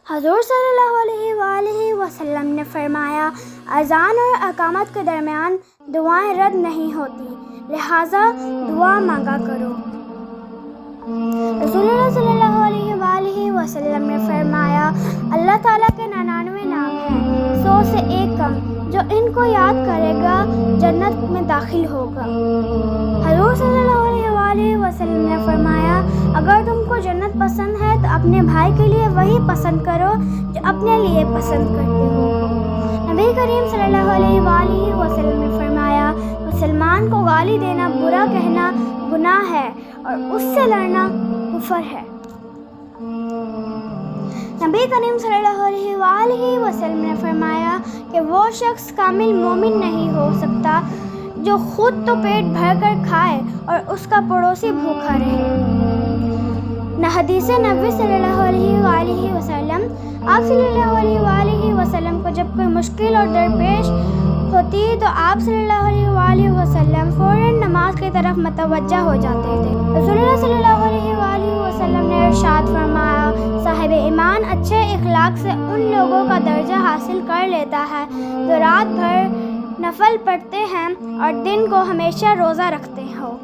حضور صلی اللہ علیہ وآلہ وسلم نے فرمایا، اذان اور اقامت کے درمیان دعائیں رد نہیں ہوتی، لہٰذا دعا مانگا کرو۔ رسول اللہ صلی اللہ علیہ وآلہ وسلم نے فرمایا، اللہ تعالیٰ کے 99 نام ہیں، 100 سے ایک کم، جو ان کو یاد کرے گا جنت میں داخل ہوگا۔ حضور صلی اللہ علیہ وآلہ وسلم نے فرمایا، اگر تم کو جنت پسند ہے تو اپنے بھائی کے لیے وہی پسند کرو جو اپنے لیے پسند کرتے ہو۔ نبی کریم صلی اللہ علیہ وآلہ وسلم نے فرمایا، مسلمان کو گالی دینا، برا کہنا گناہ ہے اور اس سے لڑنا کفر ہے۔ نبی کریم صلی اللہ علیہ وآلہ وسلم نے فرمایا کہ وہ شخص کامل مومن نہیں ہو سکتا جو خود تو پیٹ بھر کر کھائے اور اس کا پڑوسی بھوکا رہے۔ حدیث نبوی صلی اللہ علیہ وآلہ وسلم، آپ صلی اللہ علیہ وآلہ وسلم کو جب کوئی مشکل اور درپیش ہوتی تو آپ صلی اللہ علیہ وآلہ وسلم فوراً نماز کی طرف متوجہ ہو جاتے تھے۔ رسول اللہ صلی اللہ علیہ وآلہ وسلم نے ارشاد فرمایا، صاحب ایمان اچھے اخلاق سے ان لوگوں کا درجہ حاصل کر لیتا ہے جو رات بھر نفل پڑھتے ہیں اور دن کو ہمیشہ روزہ رکھتے ہو۔